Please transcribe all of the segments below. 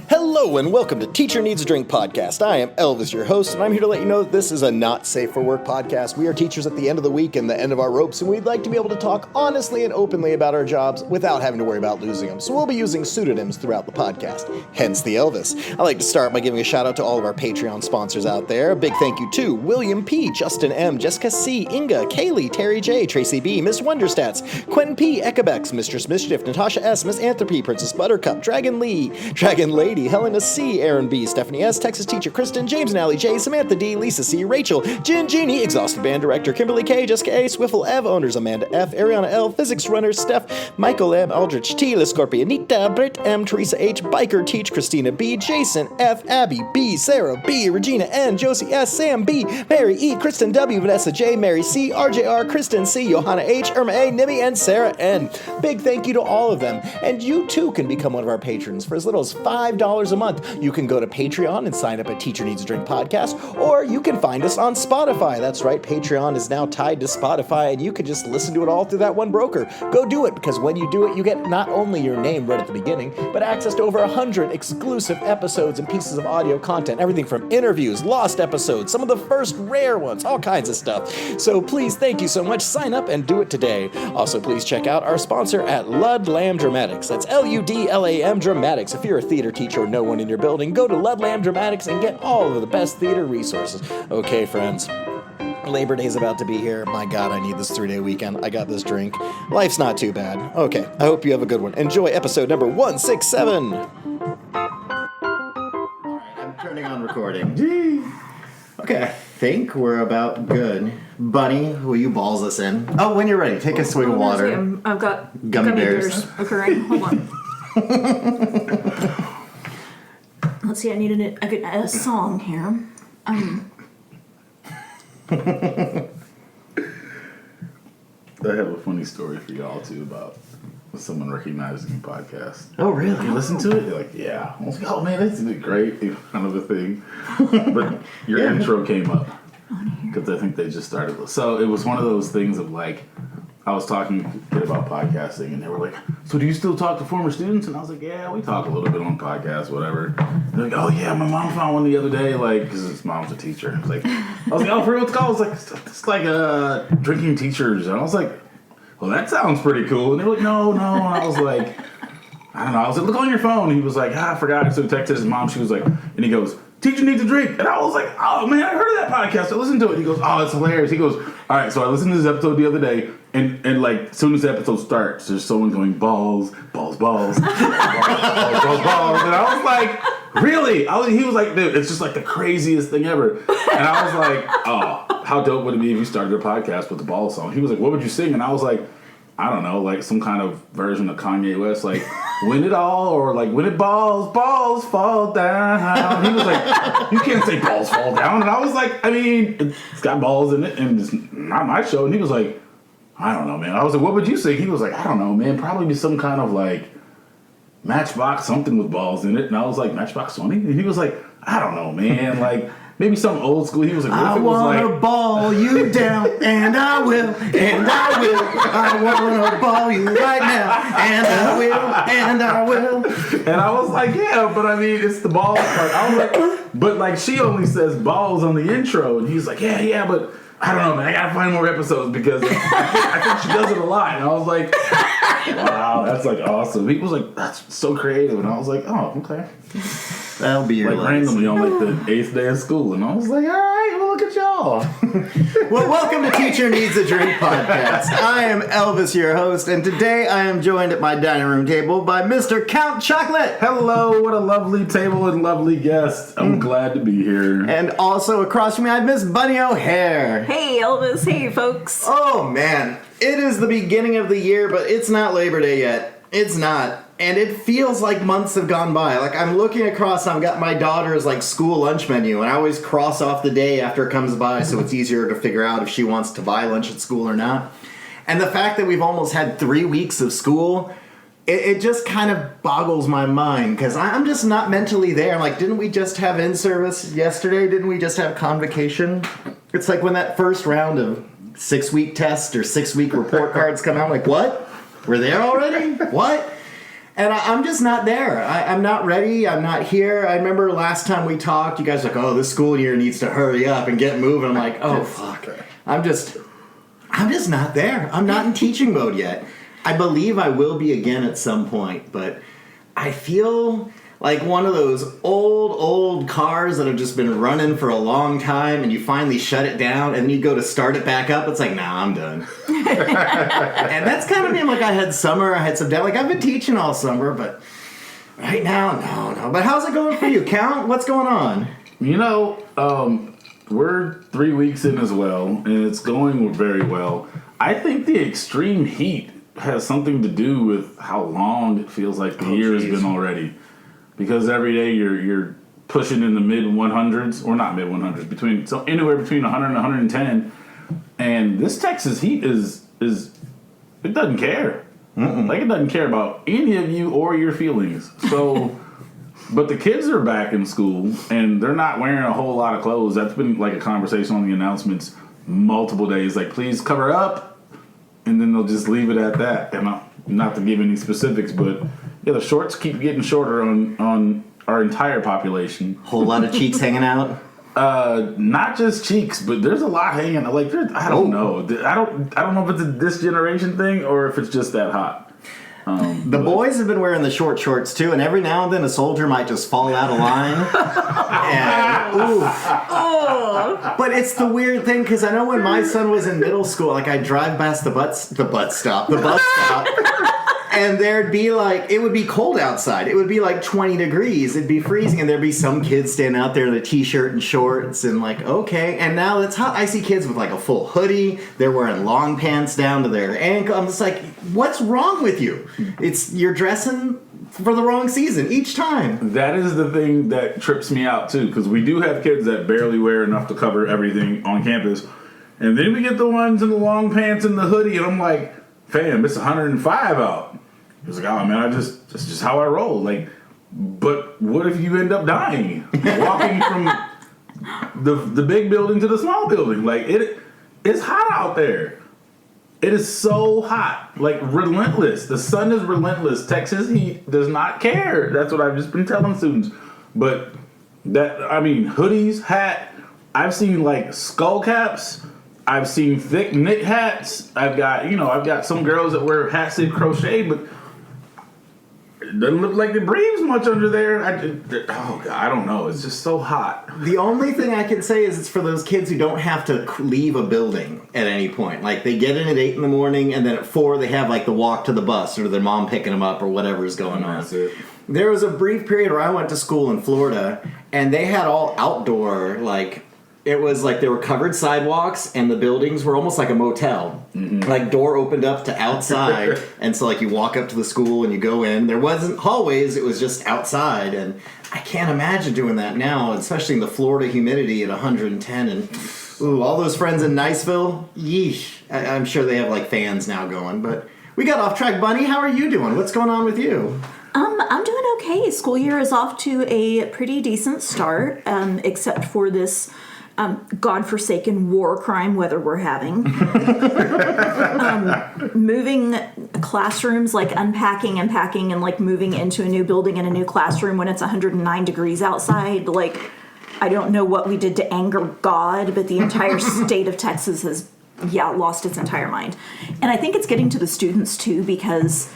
Hello and welcome to Teacher Needs a Drink podcast. I am Elvis, your host, and I'm here to let you know that this is a not safe for work podcast. We are teachers at the end of the week and the end of our ropes, and we'd like to be able to talk honestly and openly about our jobs without having to worry about losing them. So we'll be using pseudonyms throughout the podcast, hence the Elvis. I'd like to start by giving a shout out to all of our Patreon sponsors out there. A big thank you to William P., Justin M., Jessica C., Inga, Kaylee, Terry J., Tracy B., Miss Wonderstats, Quentin P., Ekebex, Mistress Mischief, Natasha S., Miss Anthropy, Princess Buttercup, Dragon Lee, Dragon Lady, Helena C., Aaron B., Stephanie S., Texas Teacher Kristen, James and Allie J., Samantha D., Lisa C., Rachel, Jen Genie, Exhausted Band Director, Kimberly K., Jessica A., Swiffle Ev, Owners Amanda F., Ariana L., Physics Runner, Steph, Michael M., Aldrich T., La Scorpionita, Britt M., Teresa H., Biker Teach, Christina B., Jason F., Abby B., Sarah B., Regina N., Josie S., Sam B., Mary E., Kristen W., Vanessa J., Mary C., RJR, Kristen C., Johanna H., Irma A., Nibby, and Sarah N. Big thank you to all of them. And you too can become one of our patrons for as little as $5 a month. You can go to Patreon and sign up at Teacher Needs a Drink podcast, or you can find us on Spotify. That's right, Patreon is now tied to Spotify, and you can just listen to it all through that one broker. Go do it, because when you do it, you get not only your name right at the beginning, but access to over 100 exclusive episodes and pieces of audio content, everything from interviews, lost episodes, some of the first rare ones, all kinds of stuff. So please, thank you so much. Sign up and do it today. Also, please check out our sponsor at Ludlam Dramatics. That's Ludlam Dramatics. If you're a theater teacher or no one in your building, go to Ludlam Dramatics and get all of the best theater resources. Okay, friends. Labor Day's about to be here. My God, I need this 3-day weekend. I got this drink. Life's not too bad. Okay, I hope you have a good one. Enjoy episode number 167. All right, I'm turning on recording. Okay, I think we're about good. Bunny, will you balls us in? Oh, when you're ready, take a swig of water. I've got gummy bears occurring. Hold on. Let's see, I need a song here. I have a funny story for y'all, too, about someone recognizing your podcast. Oh, really? You listen to it? You're like, yeah. I was like, oh, man, this is great. Kind of a thing. But your intro came up. Because I think they just started. So it was one of those things of, like, I was talking to a kid about podcasting, and they were like, so do you still talk to former students? And I was like, yeah, we talk a little bit on podcasts, whatever. And they're like, oh, yeah, my mom found one the other day, like, because his mom's a teacher. I was like, oh, for real, what's it called? It's like drinking teachers. And I was like, well, that sounds pretty cool. And they were like, no. And I was like, I don't know. I was like, look on your phone. He was like, I forgot. So he texted his mom. She was like, and he goes, teacher needs a drink. And I was like, oh, man, I heard of that podcast. I listened to it. He goes, oh, it's hilarious. He goes, all right, so I listened to this episode the other day, and like, as soon as the episode starts, there's someone going, balls, balls, balls, balls, balls, balls. And I was like, really? He was like, dude, it's just like the craziest thing ever. And I was like, oh, how dope would it be if you started a podcast with the ball song? He was like, what would you sing? And I was like, I don't know, like some kind of version of Kanye West, like Win It All, or like When It Balls, Balls Fall Down. He was like, you can't say balls fall down. And I was like, I mean, it's got balls in it, and it's not my show. And he was like, I don't know, man. I was like, what would you say? He was like, I don't know, man. Probably be some kind of like Matchbox something with balls in it. And I was like, Matchbox 20? And he was like, I don't know, man. Like, maybe some old school. He was like, what if it was like, I wanna ball you down, and I will, and I will. I wanna ball you right now, and I will, and I will. And I was like, yeah, but I mean, it's the balls part. I was like, but like, she only says balls on the intro, and he's like, yeah, but I don't know, man. I gotta find more episodes because I think she does it a lot. And I was like, wow, that's like awesome. He was like, that's so creative, and I was like, oh, okay. That'll be your like randomly on like the 8th day of school, and I was like, all right, well, look at y'all. Well, welcome to Teacher Needs a Drink podcast. I am Elvis, your host, and today I am joined at my dining room table by Mr. Count Chocolate. Hello, what a lovely table and lovely guest. I'm glad to be here. And also across from me, I have Miss Bunny O'Hare. Hey, Elvis. Hey, folks. Oh, man. It is the beginning of the year, but it's not Labor Day yet. It's not. And it feels like months have gone by. Like, I'm looking across, and I've got my daughter's, like, school lunch menu, and I always cross off the day after it comes by so it's easier to figure out if she wants to buy lunch at school or not. And the fact that we've almost had 3 weeks of school, it just kind of boggles my mind, because I'm just not mentally there. I'm like, didn't we just have in-service yesterday? Didn't we just have convocation? It's like when that first round of 6-week test or 6-week report cards come out, I'm like, what? We're there already? What? And I'm just not there. I'm not ready. I'm not here. I remember last time we talked, you guys were like, oh, this school year needs to hurry up and get moving. I'm like, oh, fuck. I'm just not there. I'm not in teaching mode yet. I believe I will be again at some point, but I feel like one of those old cars that have just been running for a long time, and you finally shut it down, and then you go to start it back up. It's like, nah, I'm done. And that's kind of me. Like, I had summer, I had some down. Like, I've been teaching all summer, but right now, no. But how's it going for you? Count? What's going on? You know, we're 3 weeks in as well, and it's going very well. I think the extreme heat has something to do with how long it feels like the year has been already. Because every day you're pushing in the mid 100s, or not mid 100s, anywhere between 100 and 110. And this Texas heat is it doesn't care. Like, it doesn't care about any of you or your feelings. So, but the kids are back in school and they're not wearing a whole lot of clothes. That's been like a conversation on the announcements multiple days. Like, please cover up, and then they'll just leave it at that. And not to give any specifics, but yeah, the shorts keep getting shorter on our entire population. Whole lot of cheeks hanging out. Not just cheeks, but there's a lot hanging. Like, I don't know. I don't know if it's a this generation thing or if it's just that hot. The boys have been wearing the short shorts too, and every now and then a soldier might just fall out of line. But it's the weird thing, because I know when my son was in middle school, like, I'd drive past the bus stop, and there'd be like, it would be cold outside. It would be like 20 degrees. It'd be freezing, and there'd be some kids standing out there in a t-shirt and shorts, and like, okay. And now it's hot. I see kids with like a full hoodie. They're wearing long pants down to their ankle. I'm just like, what's wrong with you? You're dressing for the wrong season each time. That is the thing that trips me out too, because we do have kids that barely wear enough to cover everything on campus. And then we get the ones in the long pants and the hoodie, and I'm like, fam, it's 105 out. He was like, oh man, that's just how I roll. Like, but what if you end up dying walking from the big building to the small building? Like, it's hot out there. It is so hot, like, relentless. The sun is relentless. Texas heat does not care. That's what I've just been telling students. But hoodies, hat. I've seen like skull caps. I've seen thick knit hats. I've got some girls that wear hats that crochet, but it doesn't look like it breathes much under there. I don't know. It's just so hot. The only thing I can say is it's for those kids who don't have to leave a building at any point. Like, they get in at 8 in the morning, and then at 4 they have like the walk to the bus, or their mom picking them up, or whatever's going on. That's it. There was a brief period where I went to school in Florida, and they had all outdoor, like, it was like there were covered sidewalks, and the buildings were almost like a motel. Mm-hmm. Like, door opened up to outside, and so like you walk up to the school and you go in. There wasn't hallways; it was just outside, and I can't imagine doing that now, especially in the Florida humidity at 110. And all those friends in Niceville, yeesh! I'm sure they have like fans now going. But we got off track, Bunny. How are you doing? What's going on with you? I'm doing okay. School year is off to a pretty decent start, except for this godforsaken war crime weather we're having. Moving classrooms, like unpacking and packing, and like moving into a new building and a new classroom when it's 109 degrees outside. Like, I don't know what we did to anger God, but the entire state of Texas has, lost its entire mind. And I think it's getting to the students too, because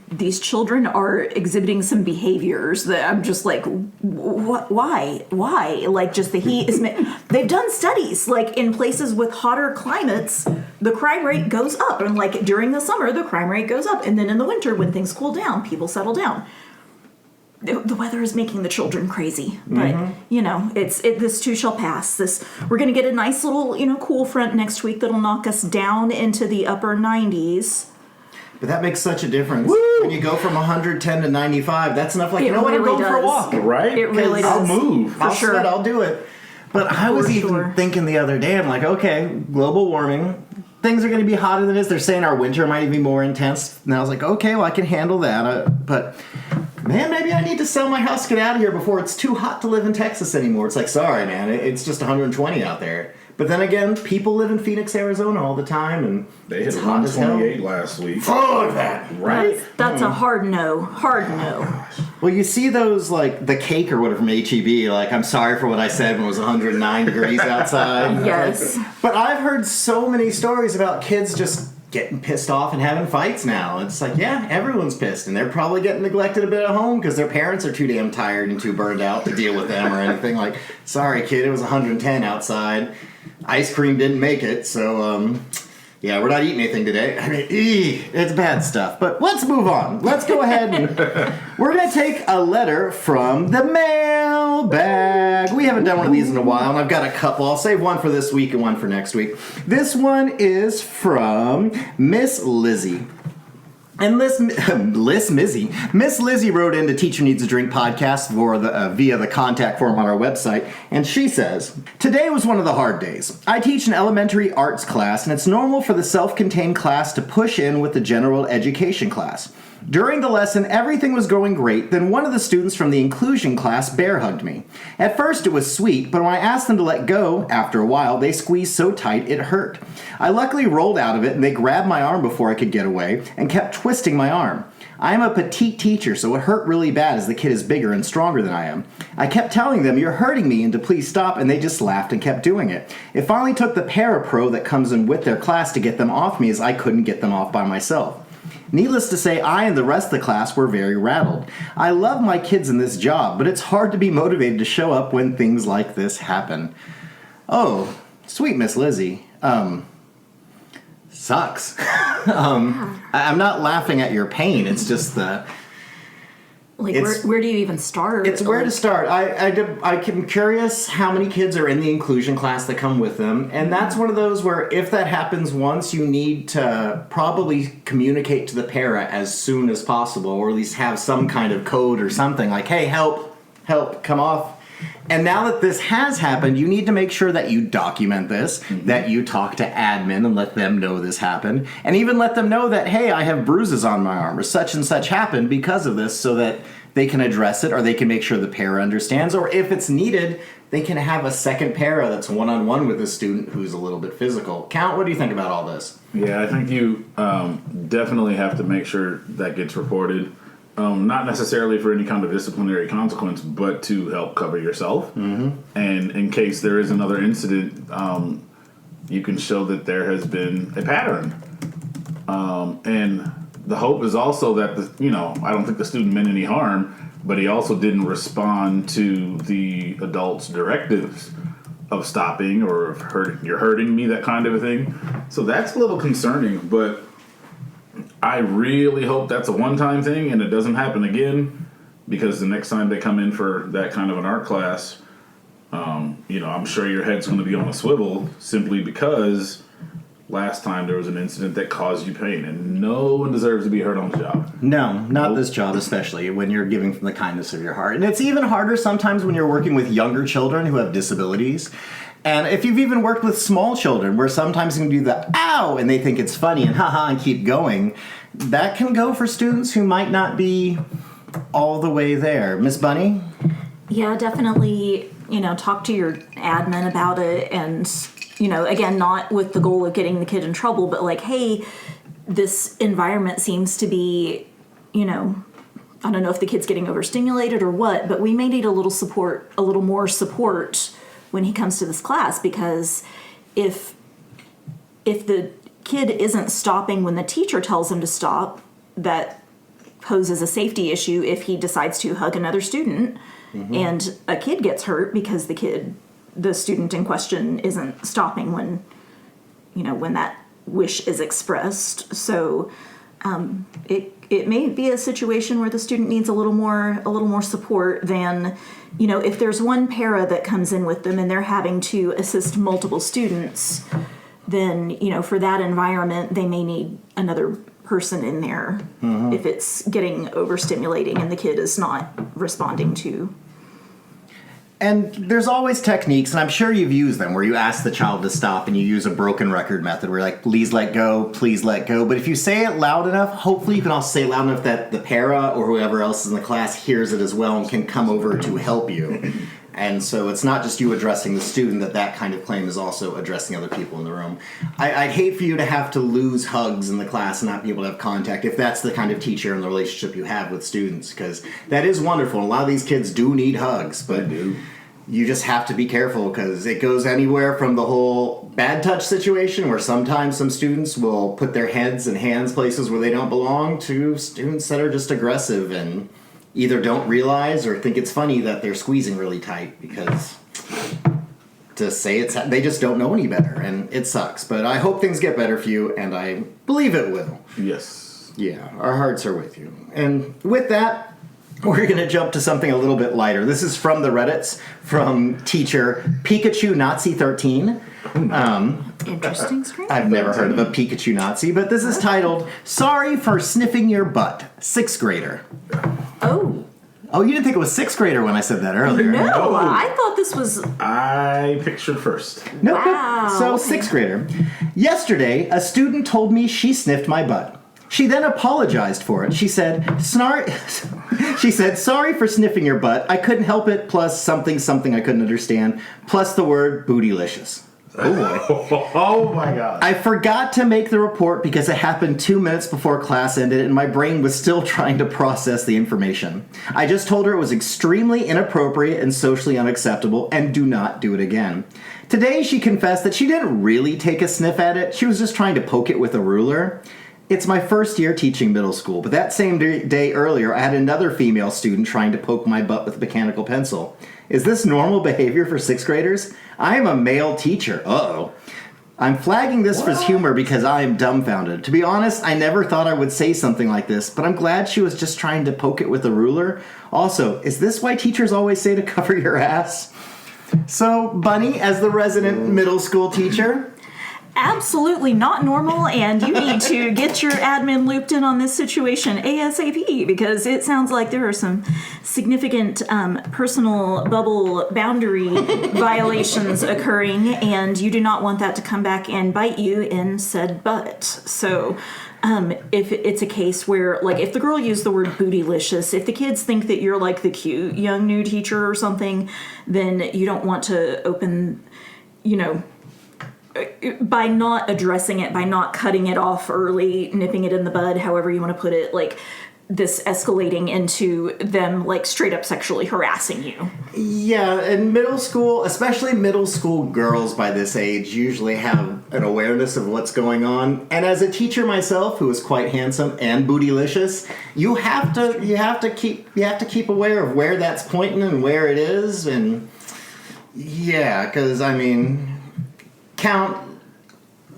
these children are exhibiting some behaviors that I'm just like, what? Why? Like, just the heat is. They've done studies, like, in places with hotter climates, the crime rate goes up, and like during the summer, the crime rate goes up, and then in the winter, when things cool down, people settle down. The weather is making the children crazy, but this too shall pass. We're going to get a nice little cool front next week that'll knock us down into the upper 90s. But that makes such a difference. Woo! When you go from 110 to 95, that's enough. Like, I'm going for a walk. Right? It really does. I'll move. I'll sweat, I'll do it. But I was even thinking the other day, I'm like, okay, global warming, things are going to be hotter than this. They're saying our winter might even be more intense. And I was like, okay, well, I can handle that. But, man, maybe I need to sell my house, get out of here before it's too hot to live in Texas anymore. It's like, sorry, man, it's just 120 out there. But But then again, people live in Phoenix, Arizona all the time, and They hit it's hot as hell. 128 last week. Fuck that, right? That's a hard no. Hard no. Well, you see those, like, the cake or whatever from H-E-B, like, I'm sorry for what I said when it was 109 degrees outside. Yes. But I've heard so many stories about kids just getting pissed off and having fights now. It's like, yeah, everyone's pissed, and they're probably getting neglected a bit at home because their parents are too damn tired and too burned out to deal with them or anything. Like, sorry, kid, it was 110 outside. Ice cream didn't make it, so, yeah, we're not eating anything today. I mean, it's bad stuff. But let's move on. Let's go ahead and we're going to take a letter from the mailbag. We haven't done one of these in a while, and I've got a couple. I'll save one for this week and one for next week. This one is from Miss Lizzie. And Miss Lizzie wrote into Teacher Needs a Drink podcast via the contact form on our website, and she says, "Today was one of the hard days. I teach an elementary arts class, and it's normal for the self-contained class to push in with the general education class. During the lesson, everything was going great, then one of the students from the inclusion class bear hugged me. At first it was sweet, but when I asked them to let go, after a while, they squeezed so tight it hurt. I luckily rolled out of it, and they grabbed my arm before I could get away, and kept twisting my arm. I am a petite teacher, so it hurt really bad as the kid is bigger and stronger than I am. I kept telling them, 'You're hurting me,' and to please stop, and they just laughed and kept doing it. It finally took the parapro that comes in with their class to get them off me, as I couldn't get them off by myself. Needless to say, I and the rest of the class were very rattled. I love my kids in this job, but it's hard to be motivated to show up when things like this happen." Oh, sweet Miss Lizzie. Sucks. I'm not laughing at your pain. It's just the... Like, where do you even start? It's where to start. I'm curious how many kids are in the inclusion class that come with them, and that's one of those where if that happens once, you need to probably communicate to the para as soon as possible, or at least have some kind of code or something like, "Hey, help, come off." And now that this has happened, you need to make sure that you document this, that you talk to admin and let them know this happened, and even let them know that, hey, I have bruises on my arm, or such and such happened because of this, so that they can address it, or they can make sure the para understands, or if it's needed, they can have a second para that's one-on-one with a student who's a little bit physical. Count, what do you think about all this? Yeah, I think you definitely have to make sure that gets reported. Not necessarily for any kind of disciplinary consequence, but to help cover yourself. Mm-hmm. And in case there is another incident, you can show that there has been a pattern. And the hope is also that, I don't think the student meant any harm, but he also didn't respond to the adult's directives of stopping or of you're hurting me, that kind of a thing. So that's a little concerning, but I really hope that's a one-time thing and it doesn't happen again, because the next time they come in for that kind of an art class, I'm sure your head's going to be on a swivel simply because last time there was an incident that caused you pain, and no one deserves to be hurt on the job. No, not this job, especially when you're giving from the kindness of your heart. And it's even harder sometimes when you're working with younger children who have disabilities. And if you've even worked with small children, where sometimes you can do the ow, and they think it's funny and haha and keep going, that can go for students who might not be all the way there. Miss Bunny? Yeah, definitely, talk to your admin about it, and, again, not with the goal of getting the kid in trouble, but like, hey, this environment seems to be, I don't know if the kid's getting overstimulated or what, but we may need a little more support when he comes to this class, because if the kid isn't stopping when the teacher tells him to stop, that poses a safety issue if he decides to hug another student, and a kid gets hurt because the student in question isn't stopping when that wish is expressed. So it may be a situation where the student needs a little more support than, if there's one para that comes in with them and they're having to assist multiple students, then, for that environment, they may need another person in there if it's getting overstimulating and the kid is not responding to. And there's always techniques, and I'm sure you've used them, where you ask the child to stop and you use a broken record method where you're like, please let go. But if you say it loud enough, hopefully you can also say it loud enough that the para or whoever else is in the class hears it as well and can come over to help you. And so it's not just you addressing the student, that kind of claim is also addressing other people in the room. I'd hate for you to have to lose hugs in the class and not be able to have contact if that's the kind of teacher and the relationship you have with students, because that is wonderful. A lot of these kids do need hugs, but you just have to be careful because it goes anywhere from the whole bad touch situation where sometimes some students will put their heads and hands places where they don't belong to students that are just aggressive and either don't realize or think it's funny that they're squeezing really tight because to say they just don't know any better, and it sucks. But I hope things get better for you, and I believe it will. Yes. Yeah, our hearts are with you. And with that, we're going to jump to something a little bit lighter. This is from the Reddits, from teacher Pikachu Nazi 13. Interesting screen. I've never heard of a Pikachu Nazi, but this is titled, Sorry for Sniffing Your Butt, 6th grader. Oh, you didn't think it was 6th grader when I said that earlier. No, I thought this was... I pictured first. Nope. Wow. So, 6th grader. Yesterday, a student told me she sniffed my butt. She then apologized for it. She said, sorry for sniffing your butt. I couldn't help it, plus something I couldn't understand, plus the word bootylicious. Oh boy. Oh my God. I forgot to make the report because it happened 2 minutes before class ended and my brain was still trying to process the information. I just told her it was extremely inappropriate and socially unacceptable and do not do it again. Today she confessed that she didn't really take a sniff at it. She was just trying to poke it with a ruler. It's my first year teaching middle school, but that same day earlier, I had another female student trying to poke my butt with a mechanical pencil. Is this normal behavior for 6th graders? I am a male teacher. Uh-oh. I'm flagging this for humor because I am dumbfounded. To be honest, I never thought I would say something like this, but I'm glad she was just trying to poke it with a ruler. Also, is this why teachers always say to cover your ass? So, Bunny, as the resident middle school teacher... Absolutely not normal, and you need to get your admin looped in on this situation ASAP, because it sounds like there are some significant personal bubble boundary violations occurring, and you do not want that to come back and bite you in said butt. So if it's a case where, like, if the girl used the word bootylicious, if the kids think that you're like the cute young new teacher or something, then you don't want to open, by not addressing it, by not cutting it off early, nipping it in the bud, however you want to put it, like, this escalating into them, like, straight up sexually harassing you. Yeah, and middle school, especially middle school girls by this age, usually have an awareness of what's going on. And as a teacher myself, who is quite handsome and bootylicious, you have to keep aware of where that's pointing and where it is. And yeah, because count.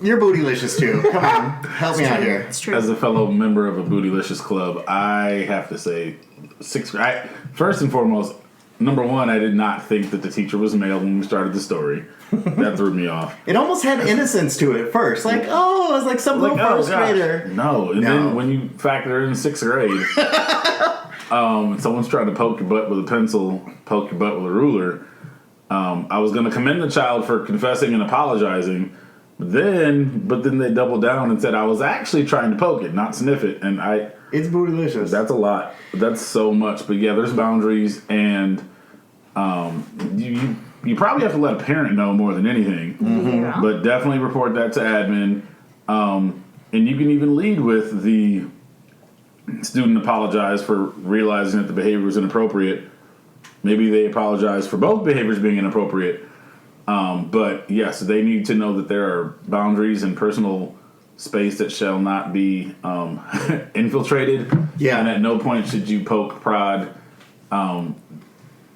You're bootylicious too. Come on, help me out here. It's true. As a fellow member of a bootylicious club, I have to say, 6th grade. First and foremost, number one, I did not think that the teacher was male when we started the story. That threw me off. It almost had innocence to it at first, like, oh, it was like some little first grader. No, then when you factor in 6th grade, someone's trying to poke your butt with a pencil, poke your butt with a ruler. I was going to commend the child for confessing and apologizing. But then they doubled down and said I was actually trying to poke it, not sniff it, and it's bootylicious. That's a lot. That's so much. But yeah, there's boundaries, and you probably have to let a parent know more than anything. Mm-hmm. Yeah. But definitely report that to admin, and you can even lead with the student apologize for realizing that the behavior was inappropriate. Maybe they apologize for both behaviors being inappropriate. But yes, they need to know that there are boundaries and personal space that shall not be infiltrated. Yeah. And at no point should you poke, prod,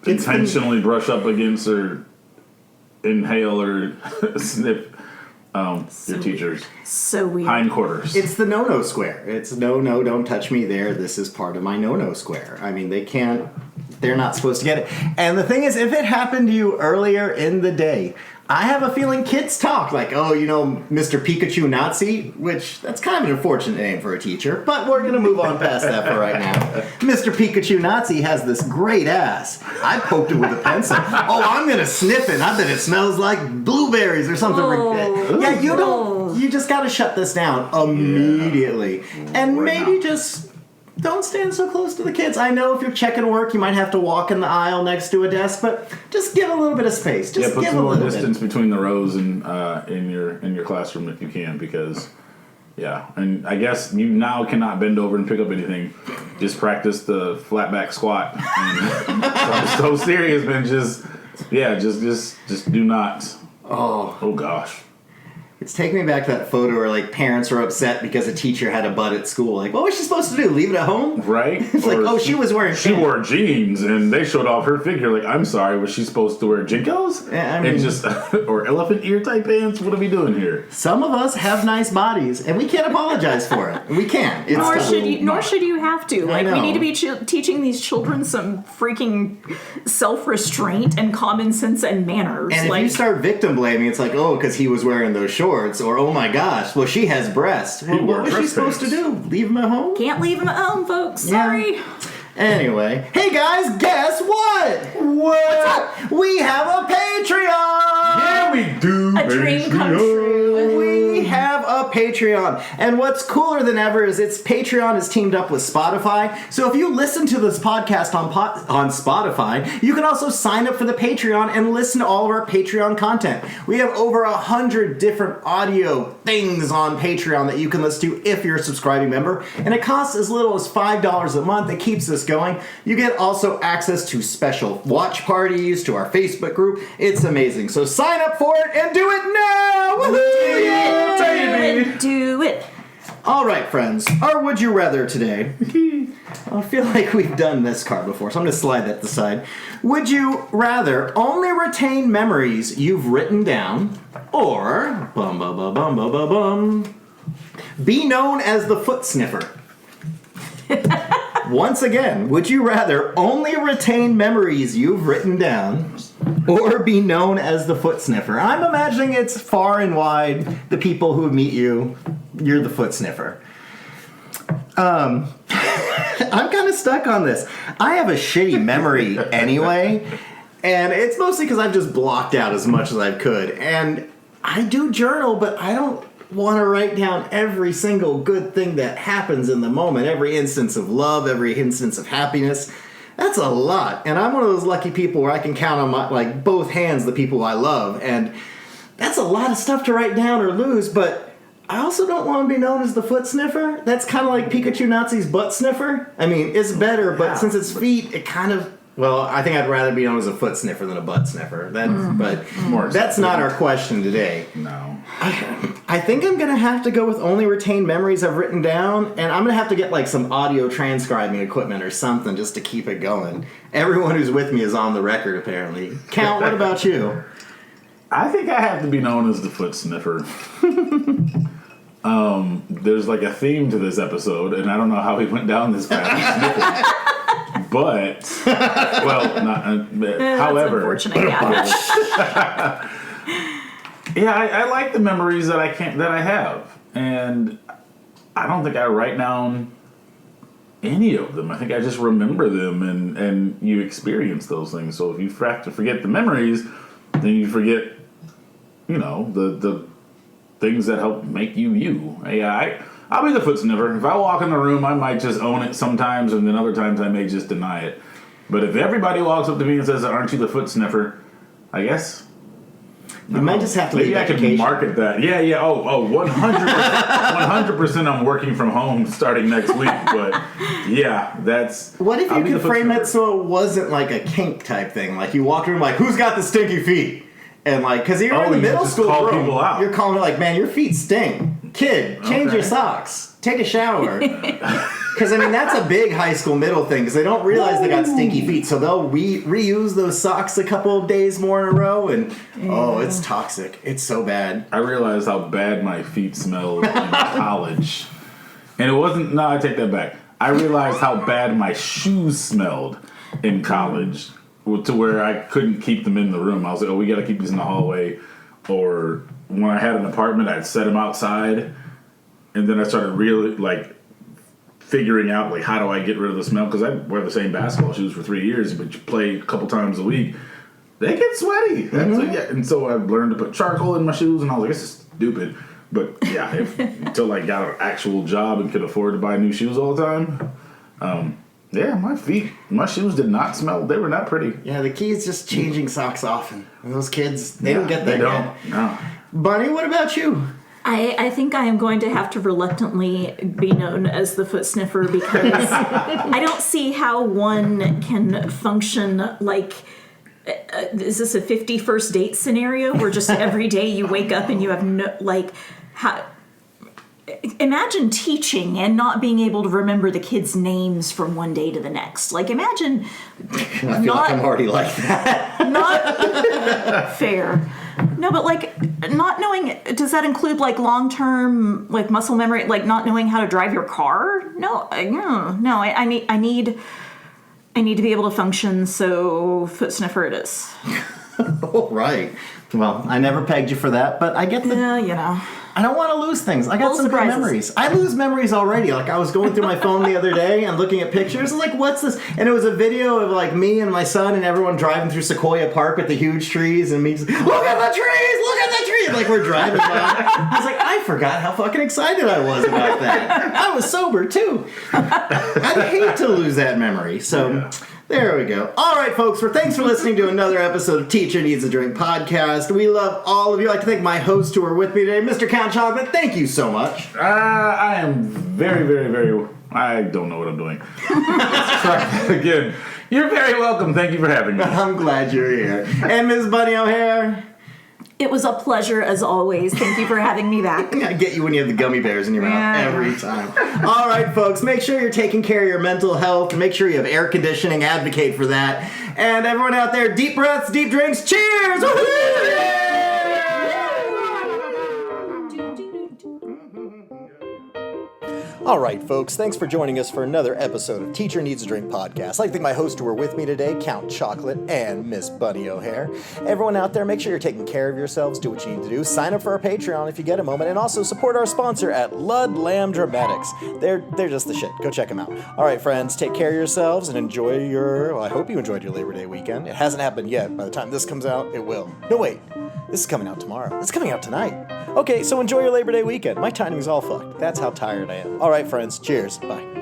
intentionally brush up against or inhale or sniff your teachers. So weird. Hindquarters. It's the no-no square. It's no, don't touch me there. This is part of my no-no square. I mean, they're not supposed to get it. And the thing is, if it happened to you earlier in the day, I have a feeling kids talk like, oh, Mr. Pikachu Nazi, which that's kind of an unfortunate name for a teacher, but we're going to move on past that for right now. Mr. Pikachu Nazi has this great ass. I poked it with a pencil. Oh, I'm going to sniff it. I bet it smells like blueberries or something. Yeah, you just got to shut this down immediately. Yeah. And maybe just don't stand so close to the kids. I know if you're checking work, you might have to walk in the aisle next to a desk, but just give a little bit of space. Just put give some a more little distance bit. between the rows and in your classroom if you can, because and I guess you now cannot bend over and pick up anything. Just practice the flat back squat. And so serious, man. Just do not. Oh gosh. It's taking me back to that photo where, like, parents were upset because a teacher had a butt at school. Like, what was she supposed to do? Leave it at home? Right? It's like, she was wearing She wore jeans, and they showed off her figure. Like, I'm sorry, was she supposed to wear JNCOs? Yeah, I mean, and just, or elephant ear type pants? What are we doing here? Some of us have nice bodies, and we can't apologize for it. We can't. It's Nor should you have to. Like, know. we need to be teaching these children some freaking self-restraint and common sense and manners. And if you start victim blaming, it's like, because he was wearing those shorts, or oh my gosh, well, she has breasts. Well, what was she supposed to do? Leave them at home? Can't leave them at home, folks. Sorry. Yeah. Anyway, hey guys, guess what? What's up? We have a Patreon! Yeah, we do. A dream come true. We have a Patreon. And what's cooler than ever is Patreon is teamed up with Spotify. So if you listen to this podcast on Spotify, you can also sign up for the Patreon and listen to all of our Patreon content. We have over 100 different audio things on Patreon that you can listen to if you're a subscribing member. And it costs as little as $5 a month. It keeps us going. You get also access to special watch parties, to our Facebook group. It's amazing. So sign up for it and do it now! Woohoo! Do it. All right, friends. Our Would You Rather today. I feel like we've done this card before, so I'm going to slide that to the side. Would you rather only retain memories you've written down, or be known as the Foot Sniffer? Once again, would you rather only retain memories you've written down, or be known as the Foot Sniffer? I'm imagining it's far and wide, the people who meet you, you're the Foot Sniffer. I'm kind of stuck on this. I have a shitty memory anyway, and it's mostly because I've just blocked out as much as I could. And I do journal, but I don't want to write down every single good thing that happens in the moment, every instance of love, every instance of happiness. That's a lot. And I'm one of those lucky people where I can count on my, both hands the people I love. And that's a lot of stuff to write down or lose, but I also don't want to be known as the Foot Sniffer. That's kind of like Pikachu Nazi's Butt Sniffer. I mean, it's better, but since it's feet, it kind of... Well, I think I'd rather be known as a Foot Sniffer than a Butt Sniffer. But that's not our question today. No. I think I'm going to have to go with only retain memories I've written down, and I'm going to have to get some audio transcribing equipment or something just to keep it going. Everyone who's with me is on the record, apparently. Count, what about you? I think I have to be known as the Foot Sniffer. There's a theme to this episode, and I don't know how we went down this path. But, well, not. However, unfortunate. Yeah. Yeah, I like the memories that I have, and I don't think I write down any of them. I think I just remember them, and you experience those things. So if you have to forget the memories, then you forget, the things that help make you you. Yeah, I'll be the Foot Sniffer. If I walk in the room, I might just own it sometimes, and then other times I may just deny it. But if everybody walks up to me and says, "Aren't you the Foot Sniffer?" I guess you might just have to leave maybe I can market that. Yeah. 100%. I'm working from home starting next week. But yeah, that's. What if you could frame it so it wasn't like a kink type thing? Like you walk in who's got the stinky feet? And because you're in the middle school room, people out. You're calling it man, your feet stink. Kid, change your socks. Take a shower. Because, that's a big high school middle thing, because they don't realize they got stinky feet. So they'll reuse those socks a couple of days more in a row, and, it's toxic. It's so bad. I realized how bad my feet smelled in college. And it wasn't, no, I take that back. I realized how bad my shoes smelled in college, to where I couldn't keep them in the room. I was like, we got to keep these in the hallway. Or when I had an apartment, I'd set them outside. And then I started really, figuring out, how do I get rid of the smell? Because I wear the same basketball shoes for 3 years, but you play a couple times a week. They get sweaty. And so I learned to put charcoal in my shoes, and I was like, this is stupid. But, yeah, until I got an actual job and could afford to buy new shoes all the time, Yeah, my shoes did not smell. They were not pretty. Yeah, the key is just changing socks often. And those kids, they don't get that They don't. yet. No. Bunny, what about you? I think I am going to have to reluctantly be known as the foot sniffer because I don't see how one can function like. Is this a 51st date scenario where just every day you wake up and you have no, like, how. Imagine teaching and not being able to remember the kids' names from one day to the next. Like, imagine. I feel like I'm already like that. Not fair. No, but like not knowing. Does that include like long-term like muscle memory? Like not knowing how to drive your car? No. I need to be able to function. So foot sniffer it is. All right. Well, I never pegged you for that, but I get the. Yeah, you know. I don't want to lose things. I got Full some good surprises. memories. I lose memories already. Like, I was going through my phone the other day and looking at pictures. I was like, what's this? And it was a video of, like, me and my son and everyone driving through Sequoia Park with the huge trees. And me just, look at the trees! Look at the trees! Like, we're driving by. I was like, I forgot how fucking excited I was about that. I was sober, too. I'd hate to lose that memory. So... Yeah. There we go. All right, folks. Thanks for listening to another episode of Teacher Needs a Drink podcast. We love all of you. I'd like to thank my host who are with me today, Mr. Count Chocolate. Thank you so much. I am very, very, very... I don't know what I'm doing. Let's try that again. You're very welcome. Thank you for having me. I'm glad you're here. And Ms. Bunny O'Hare. It was a pleasure as always. Thank you for having me back. I get you when you have the gummy bears in your mouth every time. All right, folks, make sure you're taking care of your mental health. Make sure you have air conditioning. Advocate for that. And everyone out there, deep breaths, deep drinks. Cheers! Woo-hoo! All right, folks, thanks for joining us for another episode of Teacher Needs a Drink podcast. I'd like to thank my hosts who are with me today, Count Chocolate and Miss Bunny O'Hare. Everyone out there, make sure you're taking care of yourselves. Do what you need to do. Sign up for our Patreon if you get a moment. And also support our sponsor at Lud Lamb Dramatics. They're just the shit. Go check them out. All right, friends, take care of yourselves and enjoy I hope you enjoyed your Labor Day weekend. It hasn't happened yet. By the time this comes out, it will. No, wait. This is coming out tomorrow. It's coming out tonight. Okay, so enjoy your Labor Day weekend. My timing's all fucked. That's how tired I am. All right, friends. Cheers. Bye.